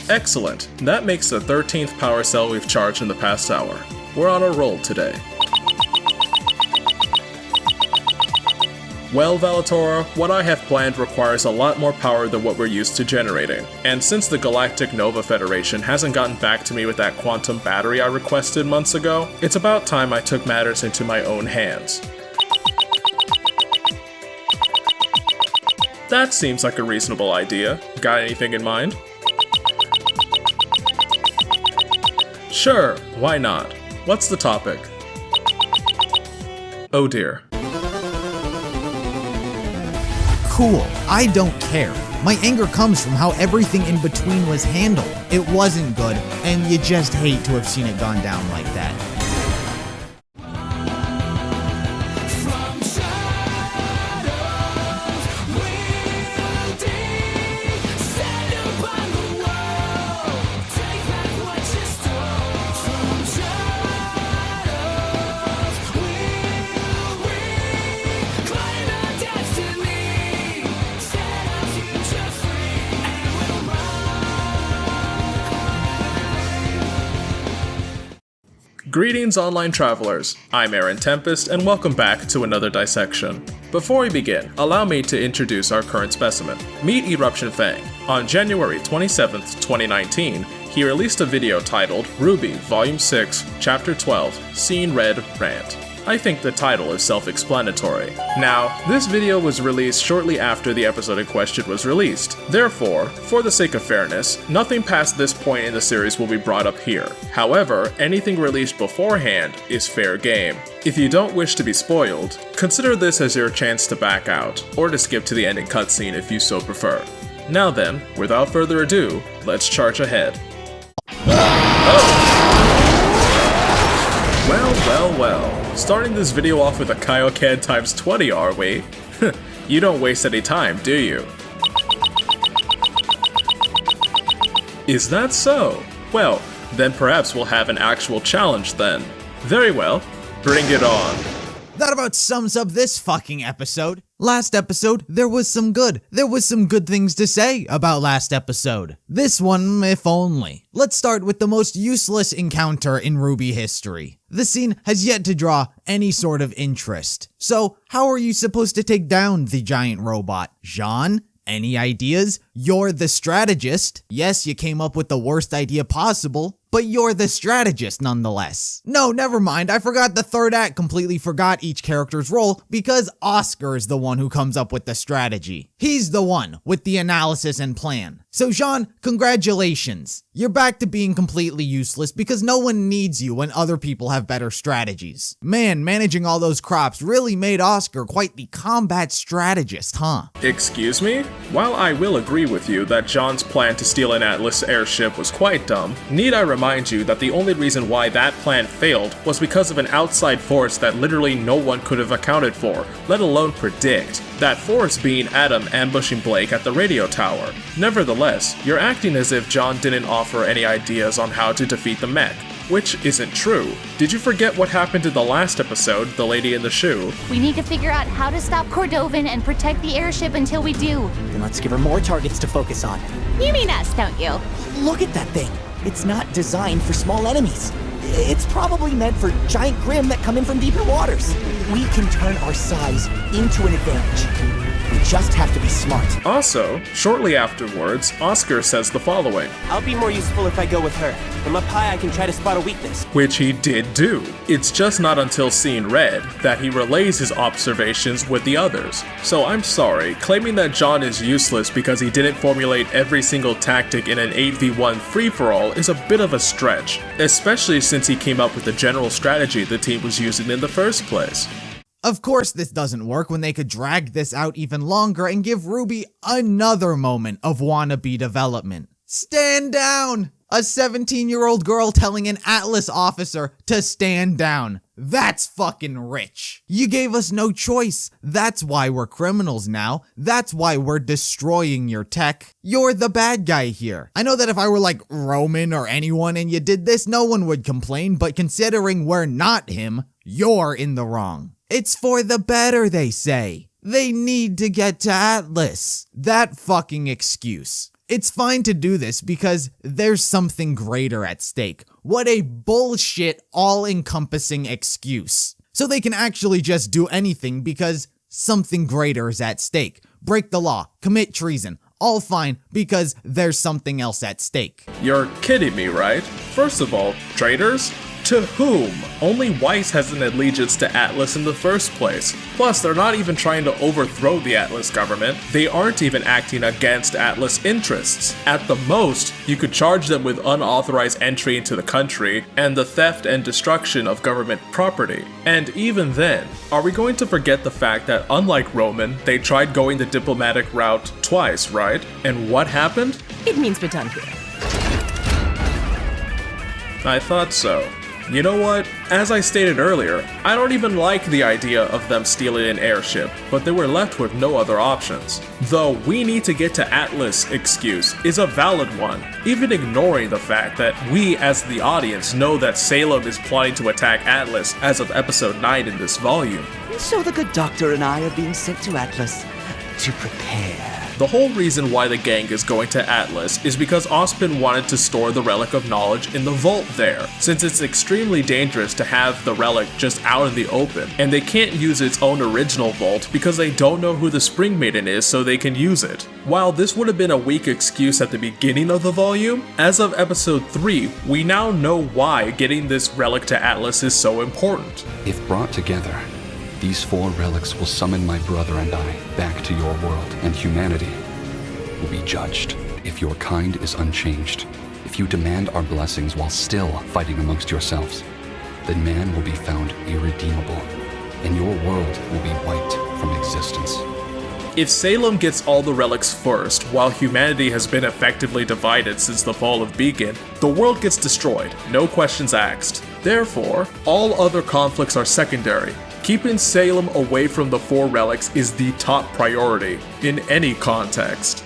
Excellent. That makes the 13th power cell we've charged in the past hour. We're on a roll today. Well, Valatora, what I have planned requires a lot more power than what we're used to generating. And since the Galactic Nova Federation hasn't gotten back to me with that quantum battery I requested months ago, it's about time I took matters into my own hands. That seems like a reasonable idea. Got anything in mind? Sure, why not? What's the topic? Oh dear. Cool, I don't care. My anger comes from how everything in between was handled. It wasn't good, and you just hate to have seen it gone down like that. Greetings, online travelers. I'm Aeron Tempest, and welcome back to another dissection. Before we begin, allow me to introduce our current specimen. Meet EruptionFang. On January 27th, 2019, he released a video titled RWBY Volume 6, Chapter 12, Scene Red, RANT. I think the title is self-explanatory. Now, this video was released shortly after the episode in question was released. Therefore, for the sake of fairness, nothing past this point in the series will be brought up here. However, anything released beforehand is fair game. If you don't wish to be spoiled, consider this as your chance to back out, or to skip to the ending cutscene if you so prefer. Now then, without further ado, let's charge ahead. Oh! Well. Starting this video off with a Kaioken times 20, are we? You don't waste any time, do you? Is that so? Well, then perhaps we'll have an actual challenge then. Very well, bring it on. That about sums up this fucking episode. Last episode, there was some good things to say about last episode. This one, if only. Let's start with the most useless encounter in RWBY history. The scene has yet to draw any sort of interest. So, how are you supposed to take down the giant robot? Jean? Any ideas? You're the strategist. Yes, you came up with the worst idea possible, but you're the strategist nonetheless. No, never mind, I forgot the third act, completely forgot each character's role because Oscar is the one who comes up with the strategy. He's the one with the analysis and plan. So Jean, congratulations. You're back to being completely useless because no one needs you when other people have better strategies. Man, managing all those crops really made Oscar quite the combat strategist, huh? Excuse me? While I will agree with you that Jean's plan to steal an Atlas airship was quite dumb, need I remind you that the only reason why that plan failed was because of an outside force that literally no one could have accounted for, let alone predict. That force being Adam ambushing Blake at the radio tower. Nevertheless, you're acting as if John didn't offer any ideas on how to defeat the mech, which isn't true. Did you forget what happened in the last episode, The Lady in the Shoe? We need to figure out how to stop Cordovan and protect the airship until we do. Then let's give her more targets to focus on. You mean us, don't you? Look at that thing. It's not designed for small enemies. It's probably meant for giant Grimm that come in from deeper waters. We can turn our size into an advantage. We just have to be smart. Also, shortly afterwards, Oscar says the following. I'll be more useful if I go with her. From up high I can try to spot a weakness. Which he did do. It's just not until seeing red that he relays his observations with the others. So I'm sorry, claiming that John is useless because he didn't formulate every single tactic in an 8v1 free-for-all is a bit of a stretch, especially since he came up with the general strategy the team was using in the first place. Of course this doesn't work when they could drag this out even longer and give RWBY another moment of wannabe development. Stand down! A 17-year-old girl telling an Atlas officer to stand down. That's fucking rich. You gave us no choice. That's why we're criminals now. That's why we're destroying your tech. You're the bad guy here. I know that if I were like Roman or anyone and you did this, no one would complain, but considering we're not him, you're in the wrong. It's for the better, they say. They need to get to Atlas. That fucking excuse. It's fine to do this because there's something greater at stake. What a bullshit, all-encompassing excuse. So they can actually just do anything because something greater is at stake. Break the law, commit treason, all fine because there's something else at stake. You're kidding me, right? First of all, traitors? To whom? Only Weiss has an allegiance to Atlas in the first place. Plus, they're not even trying to overthrow the Atlas government. They aren't even acting against Atlas interests. At the most, you could charge them with unauthorized entry into the country and the theft and destruction of government property. And even then, are we going to forget the fact that unlike Roman, they tried going the diplomatic route twice, right? And what happened? It means we're done here. I thought so. You know what? As I stated earlier, I don't even like the idea of them stealing an airship, but they were left with no other options. The "we need to get to Atlas" excuse is a valid one, even ignoring the fact that we as the audience know that Salem is plotting to attack Atlas as of episode 9 in this volume. So the good doctor and I are being sent to Atlas to prepare. The whole reason why the gang is going to Atlas is because Ozpin wanted to store the Relic of Knowledge in the vault there, since it's extremely dangerous to have the relic just out in the open, and they can't use its own original vault because they don't know who the Spring Maiden is so they can use it. While this would have been a weak excuse at the beginning of the volume, as of episode 3, we now know why getting this relic to Atlas is so important. If brought together, these 4 relics will summon my brother and I back to your world, and humanity will be judged. If your kind is unchanged, if you demand our blessings while still fighting amongst yourselves, then man will be found irredeemable, and your world will be wiped from existence. If Salem gets all the relics first, while humanity has been effectively divided since the fall of Beacon, the world gets destroyed, no questions asked. Therefore, all other conflicts are secondary. Keeping Salem away from the 4 relics is the top priority, in any context.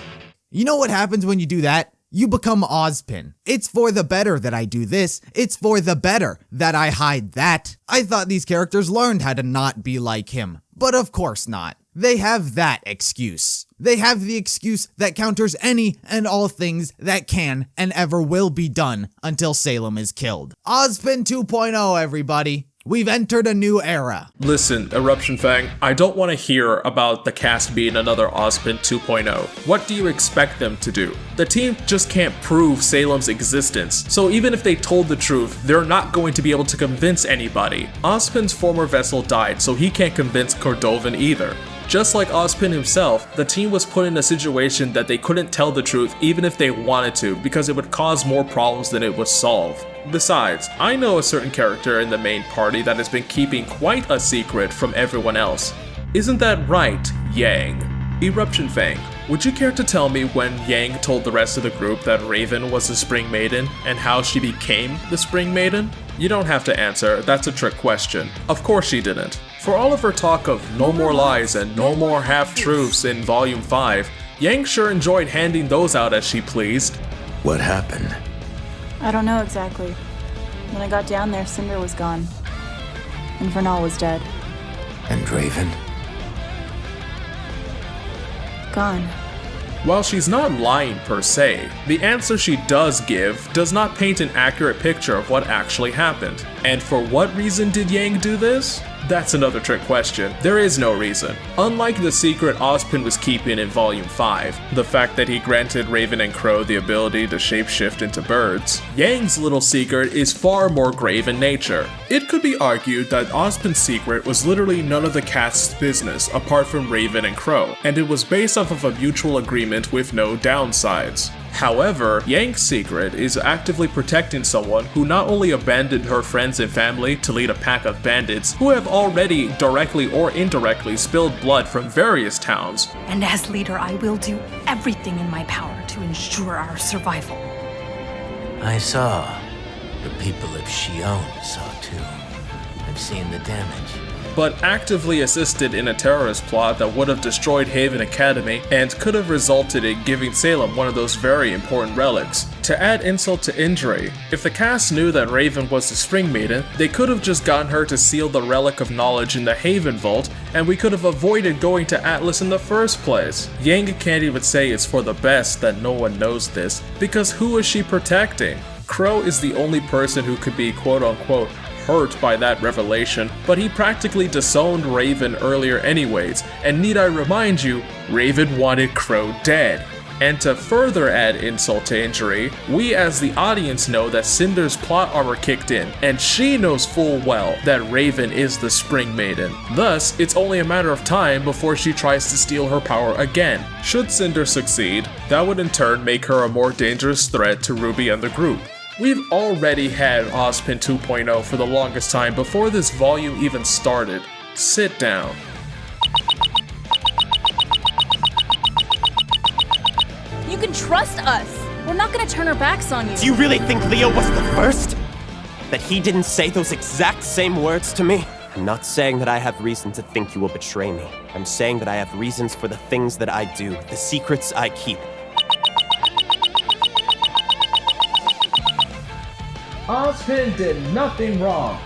You know what happens when you do that? You become Ozpin. It's for the better that I do this. It's for the better that I hide that. I thought these characters learned how to not be like him, but of course not. They have that excuse. They have the excuse that counters any and all things that can and ever will be done until Salem is killed. Ozpin 2.0, everybody. We've entered a new era. Listen, EruptionFang, I don't want to hear about the cast being another Ozpin 2.0. What do you expect them to do? The team just can't prove Salem's existence, so even if they told the truth, they're not going to be able to convince anybody. Ozpin's former vessel died, so he can't convince Cordovan either. Just like Ozpin himself, the team was put in a situation that they couldn't tell the truth even if they wanted to, because it would cause more problems than it would solve. Besides, I know a certain character in the main party that has been keeping quite a secret from everyone else. Isn't that right, Yang? EruptionFang, would you care to tell me when Yang told the rest of the group that Raven was the Spring Maiden and how she became the Spring Maiden? You don't have to answer, that's a trick question. Of course she didn't. For all of her talk of no more lies and no more half-truths in Volume 5, Yang sure enjoyed handing those out as she pleased. What happened? I don't know exactly. When I got down there, Cinder was gone. And Vernal was dead. And Raven? Gone. While she's not lying per se, the answer she does give does not paint an accurate picture of what actually happened. And for what reason did Yang do this? That's another trick question. There is no reason. Unlike the secret Ozpin was keeping in Volume 5, the fact that he granted Raven and Crow the ability to shapeshift into birds, Yang's little secret is far more grave in nature. It could be argued that Ozpin's secret was literally none of the cast's business apart from Raven and Crow, and it was based off of a mutual agreement with no downsides. However, Yang's secret is actively protecting someone who not only abandoned her friends and family to lead a pack of bandits who have already directly or indirectly spilled blood from various towns. And as leader, I will do everything in my power to ensure our survival. I saw. The people of Shion saw too. I've seen the damage. but actively assisted in a terrorist plot that would have destroyed Haven Academy and could have resulted in giving Salem one of those very important relics. To add insult to injury, if the cast knew that Raven was the Spring Maiden, they could have just gotten her to seal the Relic of Knowledge in the Haven Vault, and we could have avoided going to Atlas in the first place. Yang Candy would say it's for the best that no one knows this, because who is she protecting? Crow is the only person who could be quote-unquote hurt by that revelation, but he practically disowned Raven earlier anyways, and need I remind you, Raven wanted Crow dead. And to further add insult to injury, we as the audience know that Cinder's plot armor kicked in, and she knows full well that Raven is the Spring Maiden. Thus, it's only a matter of time before she tries to steal her power again. Should Cinder succeed, that would in turn make her a more dangerous threat to RWBY and the group. We've already had Ozpin 2.0 for the longest time before this volume even started. Sit down. You can trust us. We're not gonna turn our backs on you. Do you really think Leo was the first? That he didn't say those exact same words to me? I'm not saying that I have reason to think you will betray me. I'm saying that I have reasons for the things that I do, the secrets I keep. Ozpin did nothing wrong.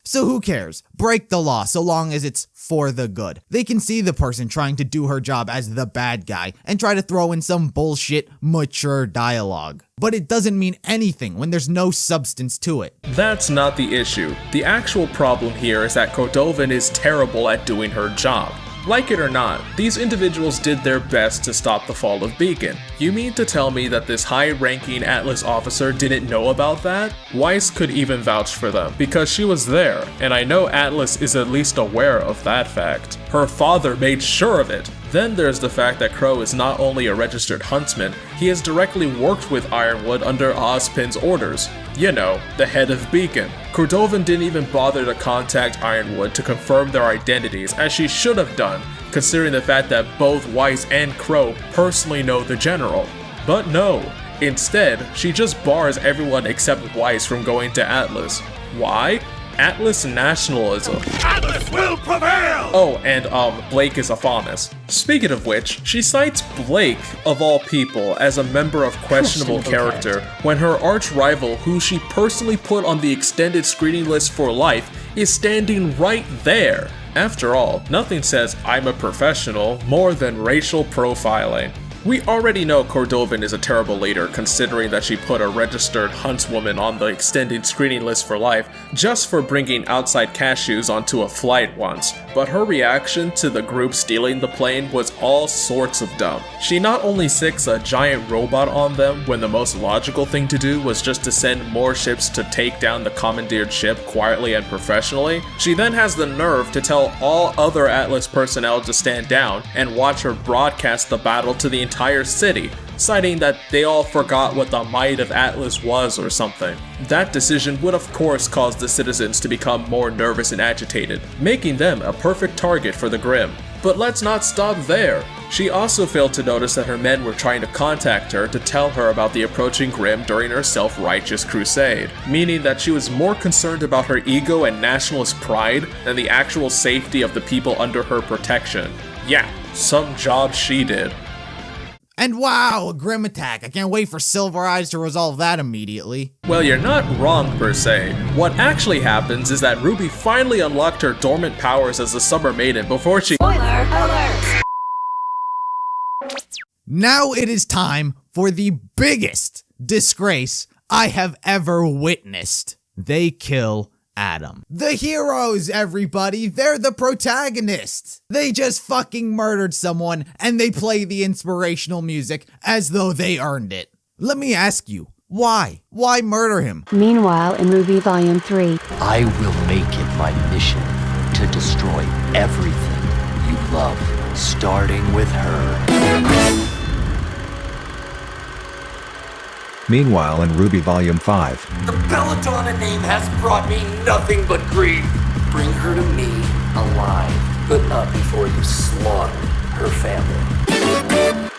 So who cares? Break the law so long as it's for the good. They can see the person trying to do her job as the bad guy and try to throw in some bullshit, mature dialogue. But it doesn't mean anything when there's no substance to it. That's not the issue. The actual problem here is that Cordovan is terrible at doing her job. Like it or not, these individuals did their best to stop the fall of Beacon. You mean to tell me that this high-ranking Atlas officer didn't know about that? Weiss could even vouch for them, because she was there, and I know Atlas is at least aware of that fact. Her father made sure of it. Then there's the fact that Crow is not only a registered huntsman, he has directly worked with Ironwood under Ozpin's orders. You know, the head of Beacon. Cordovan didn't even bother to contact Ironwood to confirm their identities, as she should have done, considering the fact that both Weiss and Crow personally know the general. But no, instead, she just bars everyone except Weiss from going to Atlas. Why? Atlas nationalism. Atlas will prevail! Oh, and Blake is a Faunus. Speaking of which, she cites Blake, of all people, as a member of questionable character, when her arch-rival, who she personally put on the extended screening list for life, is standing right there. After all, nothing says I'm a professional more than racial profiling. We already know Cordovan is a terrible leader, considering that she put a registered huntswoman on the extended screening list for life just for bringing outside cashews onto a flight once, but her reaction to the group stealing the plane was all sorts of dumb. She not only sicks a giant robot on them when the most logical thing to do was just to send more ships to take down the commandeered ship quietly and professionally, she then has the nerve to tell all other Atlas personnel to stand down and watch her broadcast the battle to the entire city, citing that they all forgot what the might of Atlas was or something. That decision would of course cause the citizens to become more nervous and agitated, making them a perfect target for the Grimm. But let's not stop there. She also failed to notice that her men were trying to contact her to tell her about the approaching Grimm during her self-righteous crusade, meaning that she was more concerned about her ego and nationalist pride than the actual safety of the people under her protection. Yeah, some job she did. And wow, a Grimm attack. I can't wait for Silver Eyes to resolve that immediately. Well, you're not wrong per se. What actually happens is that RWBY finally unlocked her dormant powers as a Summer Maiden before she— Spoiler alert! Now it is time for the biggest disgrace I have ever witnessed. They kill Adam. The heroes, everybody, they're the protagonists. They just fucking murdered someone and they play the inspirational music as though they earned it. Let me ask you, why? Why murder him? Meanwhile, in RWBY Volume 3, I will make it my mission to destroy everything you love, starting with her. Meanwhile, in RWBY Volume 5. The Belladonna name has brought me nothing but grief. Bring her to me, alive, but not before you slaughter her family.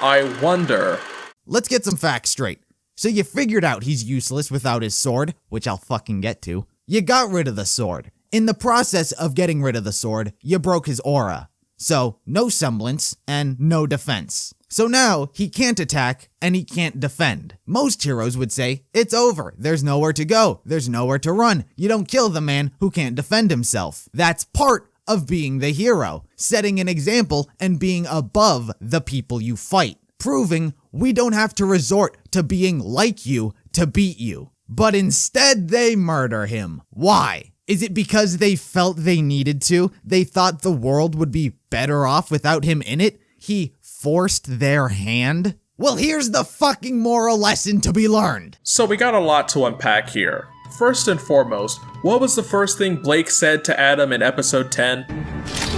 I wonder. Let's get some facts straight. So you figured out he's useless without his sword, which I'll fucking get to. You got rid of the sword. In the process of getting rid of the sword, you broke his aura. So, no semblance and no defense. So now, he can't attack and he can't defend. Most heroes would say, it's over, there's nowhere to go, there's nowhere to run. You don't kill the man who can't defend himself. That's part of being the hero, setting an example and being above the people you fight, proving we don't have to resort to being like you to beat you. But instead they murder him. Why? Is it because they felt they needed to? They thought the world would be better off without him in it? He forced their hand? Well, here's the fucking moral lesson to be learned. So we got a lot to unpack here. First and foremost, what was the first thing Blake said to Adam in episode 10?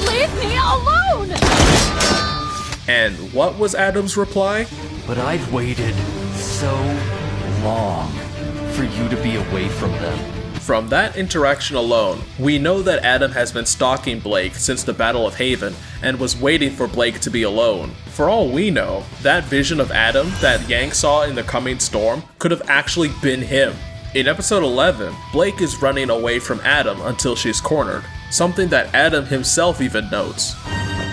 Leave me alone! And what was Adam's reply? But I've waited so long for you to be away from them. From that interaction alone, we know that Adam has been stalking Blake since the Battle of Haven and was waiting for Blake to be alone. For all we know, that vision of Adam that Yang saw in the coming storm could have actually been him. In episode 11, Blake is running away from Adam until she's cornered, something that Adam himself even notes.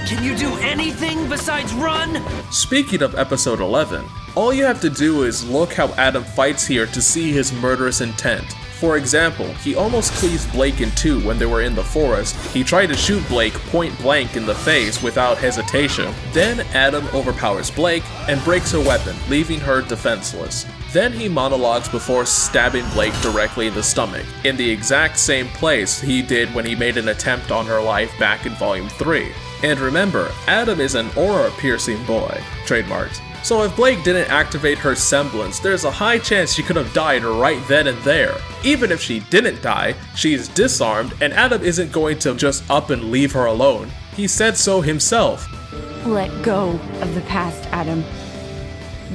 Can you do anything besides run? Speaking of episode 11, all you have to do is look how Adam fights here to see his murderous intent. For example, he almost cleaves Blake in two when they were in the forest. He tried to shoot Blake point blank in the face without hesitation. Then Adam overpowers Blake and breaks her weapon, leaving her defenseless. Then he monologues before stabbing Blake directly in the stomach, in the exact same place he did when he made an attempt on her life back in Volume 3. And remember, Adam is an aura-piercing boy, trademarked. So if Blake didn't activate her semblance, there's a high chance she could have died right then and there. Even if she didn't die, she's disarmed and Adam isn't going to just up and leave her alone. He said so himself. Let go of the past, Adam.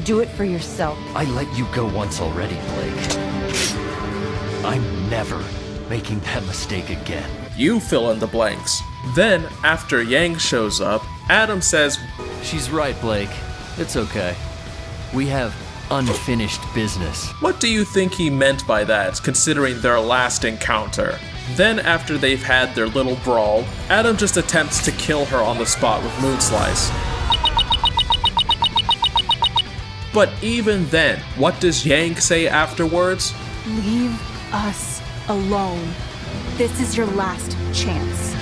Do it for yourself. I let you go once already, Blake. I'm never making that mistake again. You fill in the blanks. Then, after Yang shows up, Adam says, She's right, Blake. It's okay. We have unfinished business. What do you think he meant by that, considering their last encounter? Then, after they've had their little brawl, Adam just attempts to kill her on the spot with Moonslice. But even then, what does Yang say afterwards? Leave us alone. This is your last chance.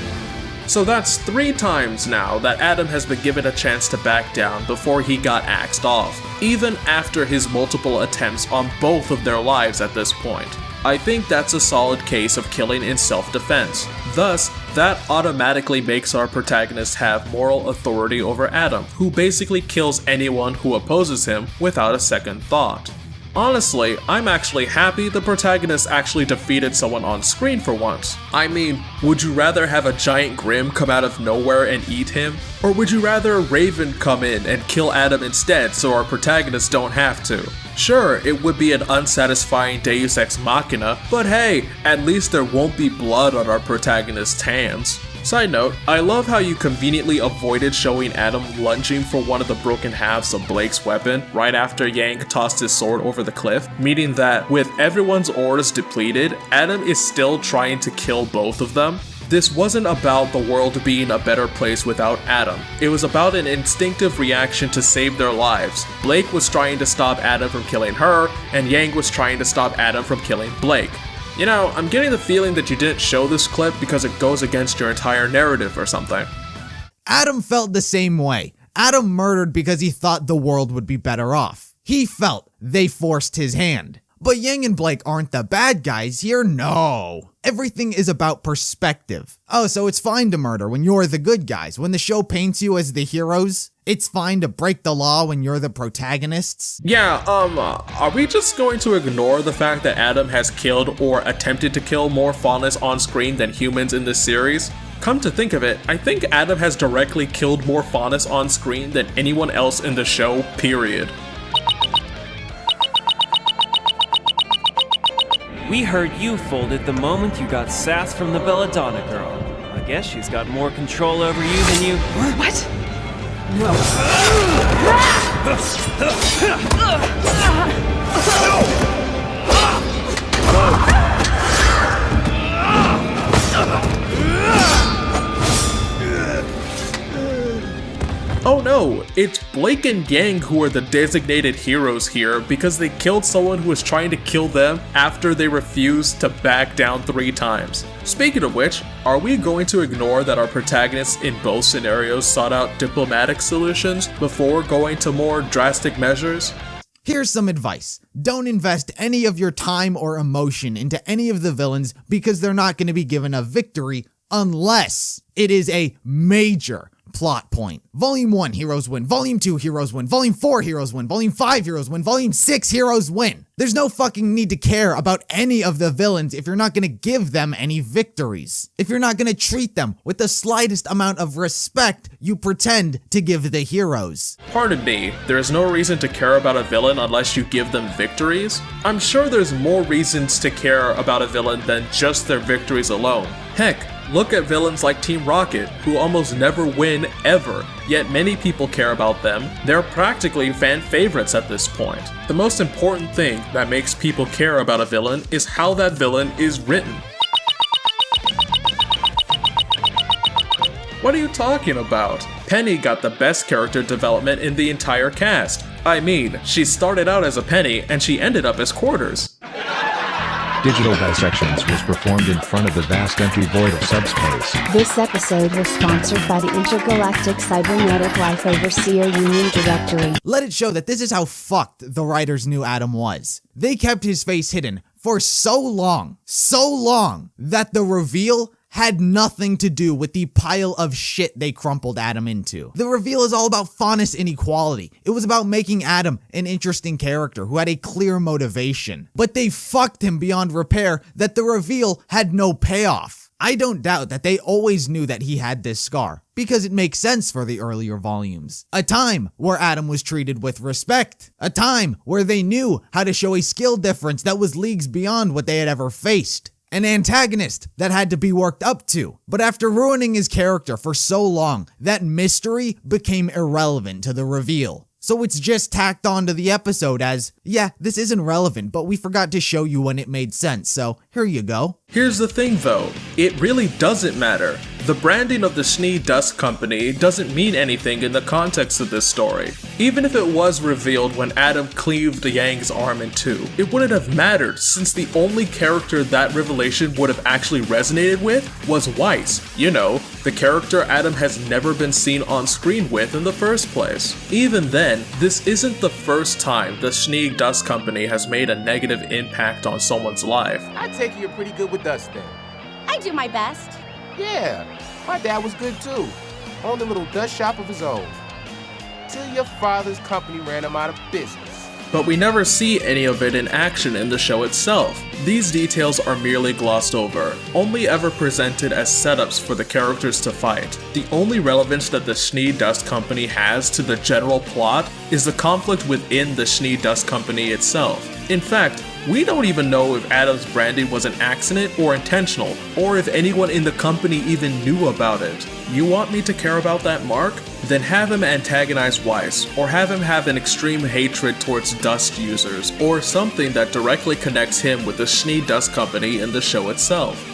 So that's 3 times now that Adam has been given a chance to back down before he got axed off, even after his multiple attempts on both of their lives at this point. I think that's a solid case of killing in self-defense. Thus, that automatically makes our protagonist have moral authority over Adam, who basically kills anyone who opposes him without a second thought. Honestly, I'm actually happy the protagonist actually defeated someone on screen for once. I mean, would you rather have a giant Grimm come out of nowhere and eat him? Or would you rather Raven come in and kill Adam instead so our protagonists don't have to? Sure, it would be an unsatisfying Deus Ex Machina, but hey, at least there won't be blood on our protagonist's hands. Side note, I love how you conveniently avoided showing Adam lunging for one of the broken halves of Blake's weapon right after Yang tossed his sword over the cliff, meaning that with everyone's auras depleted, Adam is still trying to kill both of them. This wasn't about the world being a better place without Adam. It was about an instinctive reaction to save their lives. Blake was trying to stop Adam from killing her, and Yang was trying to stop Adam from killing Blake. You know, I'm getting the feeling that you didn't show this clip because it goes against your entire narrative or something. Adam felt the same way. Adam murdered because he thought the world would be better off. He felt they forced his hand. But Yang and Blake aren't the bad guys here, no. Everything is about perspective. Oh, so it's fine to murder when you're the good guys. When the show paints you as the heroes, it's fine to break the law when you're the protagonists. Yeah, are we just going to ignore the fact that Adam has killed or attempted to kill more Faunus on screen than humans in this series? Come to think of it, I think Adam has directly killed more Faunus on screen than anyone else in the show, period. We heard you folded the moment you got sass from the Belladonna girl. I guess she's got more control over you than you... What? Oh no, it's Blake and Yang who are the designated heroes here because they killed someone who was trying to kill them after they refused to back down 3 times. Speaking of which, are we going to ignore that our protagonists in both scenarios sought out diplomatic solutions before going to more drastic measures? Here's some advice. Don't invest any of your time or emotion into any of the villains because they're not going to be given a victory unless it is a major plot point. Volume 1, heroes win. Volume 2, heroes win. Volume 4, heroes win. Volume 5, heroes win. Volume 6, heroes win. There's no fucking need to care about any of the villains if you're not gonna give them any victories. If you're not gonna treat them with the slightest amount of respect you pretend to give the heroes. Pardon me, there's no reason to care about a villain unless you give them victories? I'm sure there's more reasons to care about a villain than just their victories alone. Heck, look at villains like Team Rocket, who almost never win ever, yet many people care about them. They're practically fan favorites at this point. The most important thing that makes people care about a villain is how that villain is written. What are you talking about? Penny got the best character development in the entire cast. I mean, she started out as a penny and she ended up as Quarters. Digital Dissections was performed in front of the vast empty void of subspace. This episode was sponsored by the Intergalactic Cybernetic Life Overseer Union Directory. Let it show that this is how fucked the writers knew Adam was. They kept his face hidden for so long, that the reveal had nothing to do with the pile of shit they crumpled Adam into. The reveal is all about fairness inequality. It was about making Adam an interesting character who had a clear motivation. But they fucked him beyond repair that the reveal had no payoff. I don't doubt that they always knew that he had this scar, because it makes sense for the earlier volumes. A time where Adam was treated with respect. A time where they knew how to show a skill difference that was leagues beyond what they had ever faced. An antagonist that had to be worked up to. But after ruining his character for so long, that mystery became irrelevant to the reveal. So it's just tacked onto the episode as, yeah, this isn't relevant, but we forgot to show you when it made sense, so here you go. Here's the thing though, it really doesn't matter. The branding of the Schnee Dust Company doesn't mean anything in the context of this story. Even if it was revealed when Adam cleaved Yang's arm in two, it wouldn't have mattered since the only character that revelation would have actually resonated with was Weiss. You know, the character Adam has never been seen on screen with in the first place. Even then, this isn't the first time the Schnee Dust Company has made a negative impact on someone's life. I take you're pretty good with dust then. I do my best. Yeah, my dad was good too. Owned a little dust shop of his own. Till your father's company ran him out of business. But we never see any of it in action in the show itself. These details are merely glossed over, only ever presented as setups for the characters to fight. The only relevance that the Schnee Dust Company has to the general plot is the conflict within the Schnee Dust Company itself. In fact, we don't even know if Adam's branding was an accident or intentional, or if anyone in the company even knew about it. You want me to care about that, Mark? Then have him antagonize Weiss, or have him have an extreme hatred towards dust users, or something that directly connects him with the Schnee Dust Company in the show itself.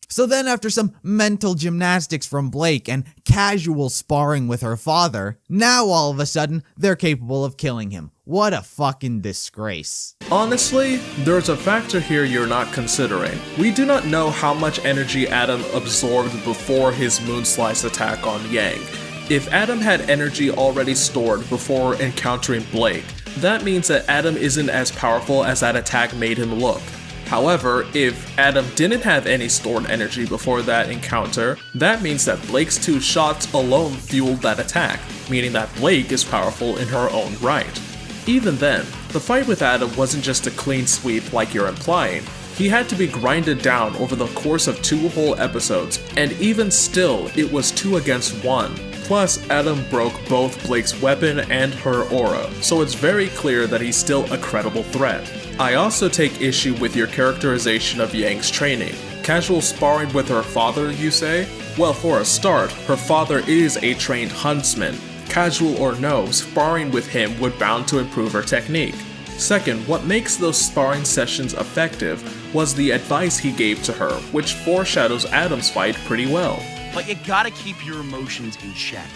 So then after some mental gymnastics from Blake and casual sparring with her father, now all of a sudden, they're capable of killing him. What a fucking disgrace. Honestly, there's a factor here you're not considering. We do not know how much energy Adam absorbed before his Moonslice attack on Yang. If Adam had energy already stored before encountering Blake, that means that Adam isn't as powerful as that attack made him look. However, if Adam didn't have any stored energy before that encounter, that means that Blake's 2 shots alone fueled that attack, meaning that Blake is powerful in her own right. Even then, the fight with Adam wasn't just a clean sweep like you're implying. He had to be grinded down over the course of 2 whole episodes, and even still, it was 2 against 1. Plus, Adam broke both Blake's weapon and her aura, so it's very clear that he's still a credible threat. I also take issue with your characterization of Yang's training. Casual sparring with her father, you say? Well, for a start, her father is a trained huntsman. Casual or no, sparring with him would bound to improve her technique. Second, what makes those sparring sessions effective was the advice he gave to her, which foreshadows Adam's fight pretty well. But you gotta keep your emotions in check.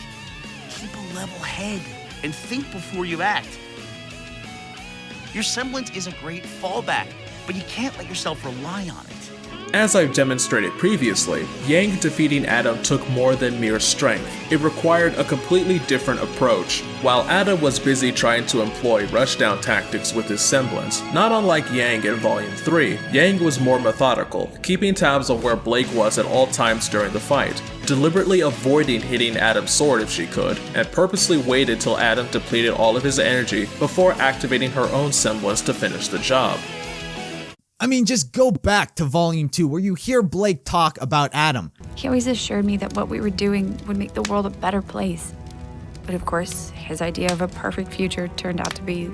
Keep a level head and think before you act. Your semblance is a great fallback, but you can't let yourself rely on it. As I've demonstrated previously, Yang defeating Adam took more than mere strength. It required a completely different approach. While Adam was busy trying to employ rushdown tactics with his semblance, not unlike Yang in Volume 3, Yang was more methodical, keeping tabs on where Blake was at all times during the fight, deliberately avoiding hitting Adam's sword if she could, and purposely waited till Adam depleted all of his energy before activating her own semblance to finish the job. I mean, just go back to Volume 2 where you hear Blake talk about Adam. He always assured me that what we were doing would make the world a better place. But of course, his idea of a perfect future turned out to be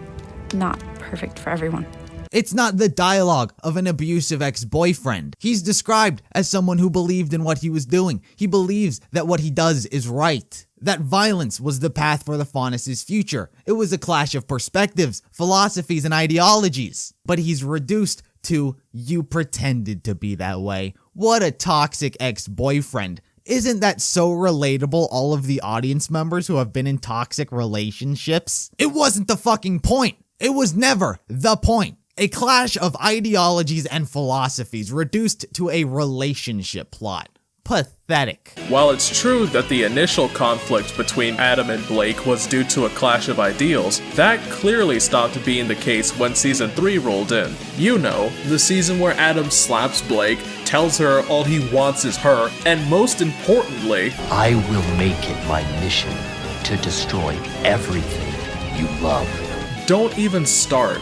not perfect for everyone. It's not the dialogue of an abusive ex-boyfriend. He's described as someone who believed in what he was doing. He believes that what he does is right. That violence was the path for the Faunus' future. It was a clash of perspectives, philosophies, and ideologies. But he's reduced to, you pretended to be that way. What a toxic ex-boyfriend. Isn't that so relatable, all of the audience members who have been in toxic relationships? It wasn't the fucking point. It was never the point. A clash of ideologies and philosophies reduced to a relationship plot. Pathetic. While it's true that the initial conflict between Adam and Blake was due to a clash of ideals, that clearly stopped being the case when Season 3 rolled in. You know, the season where Adam slaps Blake, tells her all he wants is her, and most importantly, I will make it my mission to destroy everything you love. Don't even start.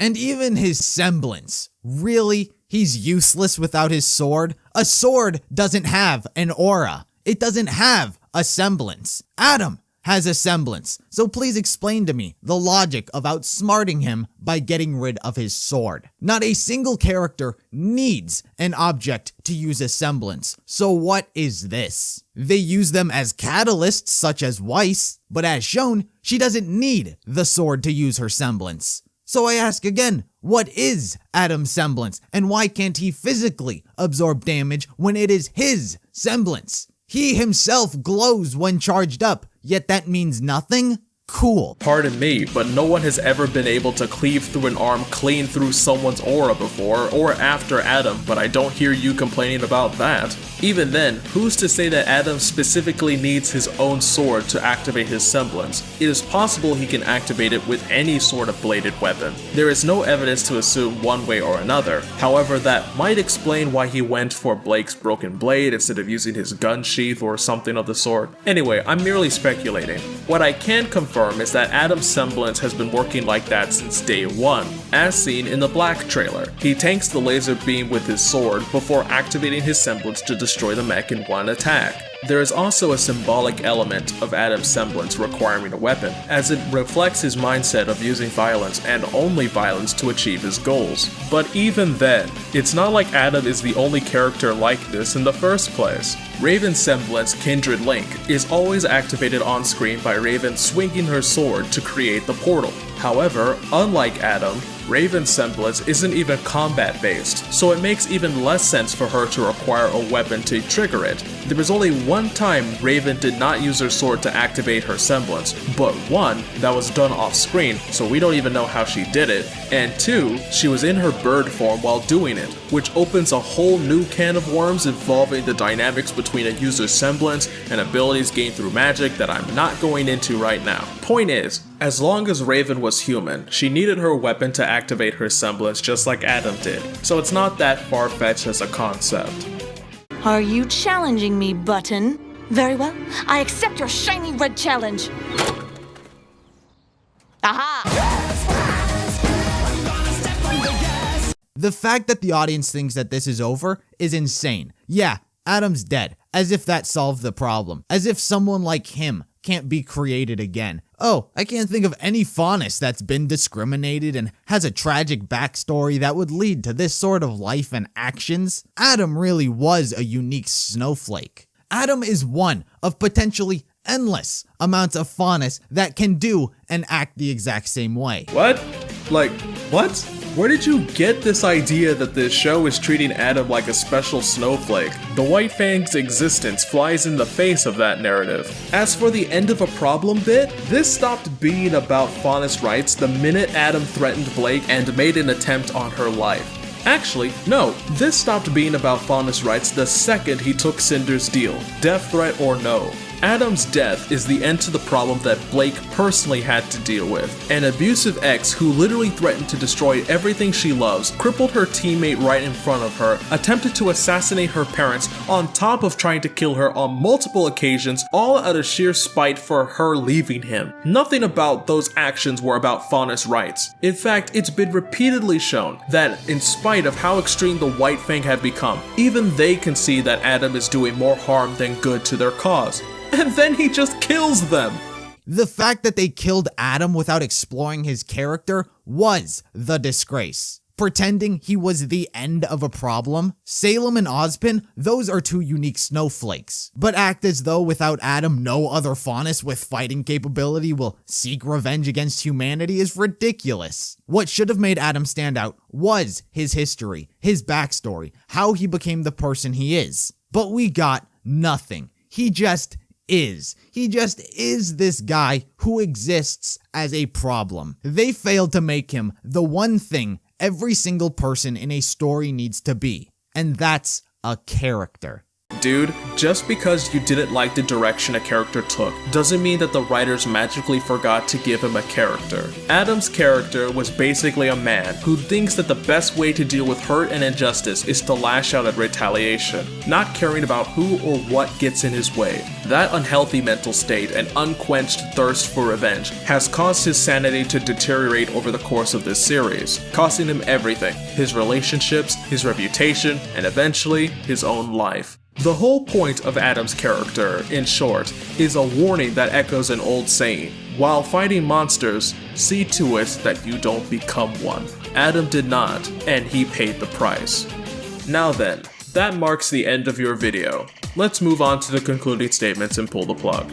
And even his semblance. Really? He's useless without his sword? A sword doesn't have an aura. It doesn't have a semblance. Adam has a semblance. So please explain to me the logic of outsmarting him by getting rid of his sword. Not a single character needs an object to use a semblance. So what is this? They use them as catalysts such as Weiss, but as shown, she doesn't need the sword to use her semblance. So I ask again, what is Adam's semblance, and why can't he physically absorb damage when it is his semblance? He himself glows when charged up, yet that means nothing? Cool. Pardon me, but no one has ever been able to cleave through an arm clean through someone's aura before, or after Adam, but I don't hear you complaining about that. Even then, who's to say that Adam specifically needs his own sword to activate his semblance? It is possible he can activate it with any sort of bladed weapon. There is no evidence to assume one way or another. However, that might explain why he went for Blake's broken blade instead of using his gun sheath or something of the sort. Anyway, I'm merely speculating. What I can confirm is that Adam's semblance has been working like that since day one, as seen in the Black trailer. He tanks the laser beam with his sword before activating his semblance to destroy the mech in one attack. There is also a symbolic element of Adam's semblance requiring a weapon, as it reflects his mindset of using violence and only violence to achieve his goals. But even then, it's not like Adam is the only character like this in the first place. Raven's semblance, Kindred Link, is always activated on screen by Raven swinging her sword to create the portal. However, unlike Adam, Raven's semblance isn't even combat based, so it makes even less sense for her to require a weapon to trigger it. There was only one time Raven did not use her sword to activate her semblance, but one, that was done off screen, so we don't even know how she did it, and two, she was in her bird form while doing it, which opens a whole new can of worms involving the dynamics between a user's semblance and abilities gained through magic that I'm not going into right now. Point is, as long as Raven was human, she needed her weapon to activate her semblance just like Adam did, so it's not that far-fetched as a concept. Are you challenging me, Button? Very well, I accept your shiny red challenge. Aha! The fact that the audience thinks that this is over is insane. Yeah, Adam's dead, as if that solved the problem, as if someone like him can't be created again. Oh, I can't think of any Faunus that's been discriminated and has a tragic backstory that would lead to this sort of life and actions. Adam really was a unique snowflake. Adam is one of potentially endless amounts of Faunus that can do and act the exact same way. What? Like, what? Where did you get this idea that this show is treating Adam like a special snowflake? The White Fang's existence flies in the face of that narrative. As for the end of a problem bit, this stopped being about Faunus rights the minute Adam threatened Blake and made an attempt on her life. Actually, no, this stopped being about Faunus rights the second he took Cinder's deal, death threat or no. Adam's death is the end to the problem that Blake personally had to deal with. An abusive ex who literally threatened to destroy everything she loves, crippled her teammate right in front of her, attempted to assassinate her parents on top of trying to kill her on multiple occasions, all out of sheer spite for her leaving him. Nothing about those actions were about Faunus rights. In fact, it's been repeatedly shown that in spite of how extreme the White Fang have become, even they can see that Adam is doing more harm than good to their cause. And then he just kills them! The fact that they killed Adam without exploring his character was the disgrace. Pretending he was the end of a problem, Salem and Ozpin, those are two unique snowflakes. But act as though without Adam no other Faunus with fighting capability will seek revenge against humanity is ridiculous. What should have made Adam stand out was his history, his backstory, how he became the person he is. But we got nothing. He just is this guy who exists as a problem. They failed to make him the one thing every single person in a story needs to be, and that's a character. Dude, just because you didn't like the direction a character took doesn't mean that the writers magically forgot to give him a character. Adam's character was basically a man who thinks that the best way to deal with hurt and injustice is to lash out at retaliation, not caring about who or what gets in his way. That unhealthy mental state and unquenched thirst for revenge has caused his sanity to deteriorate over the course of this series, costing him everything: his relationships, his reputation, and eventually his own life. The whole point of Adam's character, in short, is a warning that echoes an old saying: while fighting monsters, see to it that you don't become one. Adam did not, and he paid the price. Now then, that marks the end of your video. Let's move on to the concluding statements and pull the plug.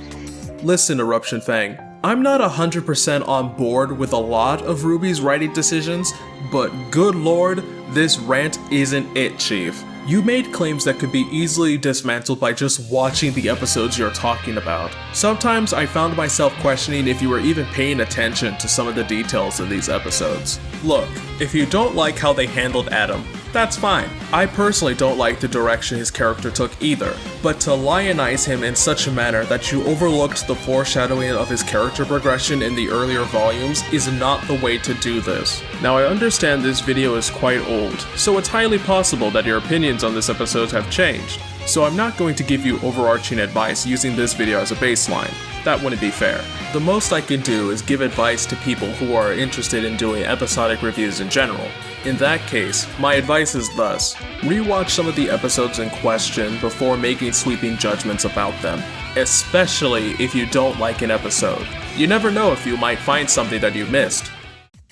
Listen, EruptionFang, I'm not 100% on board with a lot of RWBY's writing decisions, but good lord, this rant isn't it, Chief. You made claims that could be easily dismantled by just watching the episodes you're talking about. Sometimes I found myself questioning if you were even paying attention to some of the details in these episodes. Look, if you don't like how they handled Adam, that's fine. I personally don't like the direction his character took either, but to lionize him in such a manner that you overlooked the foreshadowing of his character progression in the earlier volumes is not the way to do this. Now I understand this video is quite old, so it's highly possible that your opinions on this episode have changed, so I'm not going to give you overarching advice using this video as a baseline. That wouldn't be fair. The most I can do is give advice to people who are interested in doing episodic reviews in general. In that case, my advice is thus: rewatch some of the episodes in question before making sweeping judgments about them, especially if you don't like an episode. You never know if you might find something that you missed.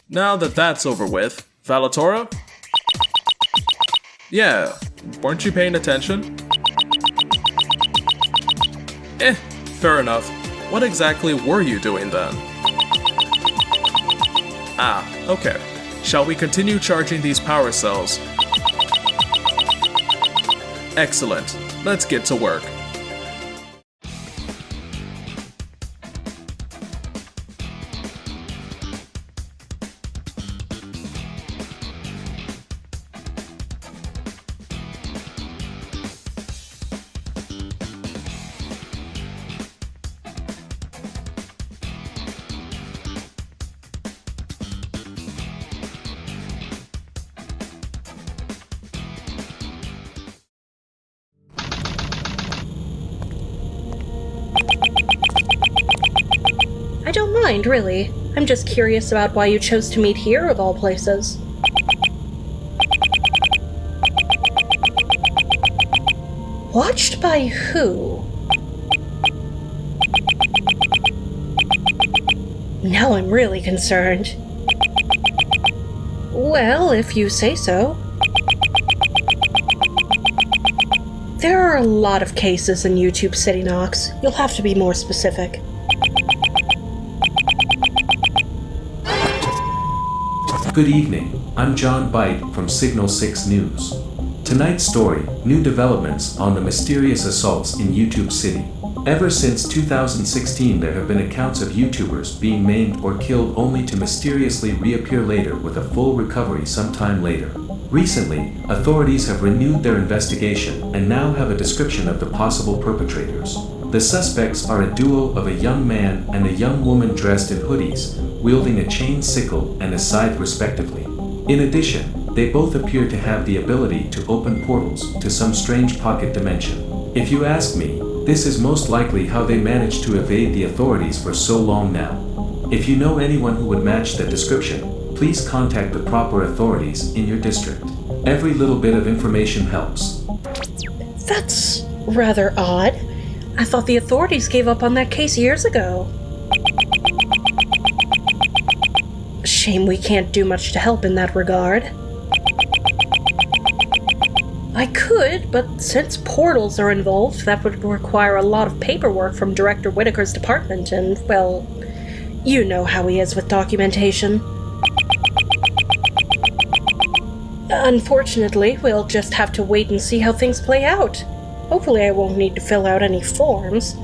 Now that that's over with, Valatora? Yeah, weren't you paying attention? Fair enough. What exactly were you doing then? Ah, okay. Shall we continue charging these power cells? Excellent. Let's get to work. I don't mind, really. I'm just curious about why you chose to meet here of all places. Watched by who? Now I'm really concerned. Well, if you say so. There are a lot of cases in YouTube City Knox. You'll have to be more specific. Good evening. I'm John Byte from Signal 6 News. Tonight's story, new developments on the mysterious assaults in YouTube City. Ever since 2016 there have been accounts of YouTubers being maimed or killed only to mysteriously reappear later with a full recovery sometime later. Recently, authorities have renewed their investigation and now have a description of the possible perpetrators. The suspects are a duo of a young man and a young woman dressed in hoodies, wielding a chain sickle and a scythe respectively. In addition, they both appear to have the ability to open portals to some strange pocket dimension. If you ask me, this is most likely how they managed to evade the authorities for so long now. If you know anyone who would match that description, please contact the proper authorities in your district. Every little bit of information helps. That's rather odd. I thought the authorities gave up on that case years ago. Shame we can't do much to help in that regard. I could, but since portals are involved, that would require a lot of paperwork from Director Whitaker's department, and, well, you know how he is with documentation. Unfortunately, we'll just have to wait and see how things play out. Hopefully I won't need to fill out any forms.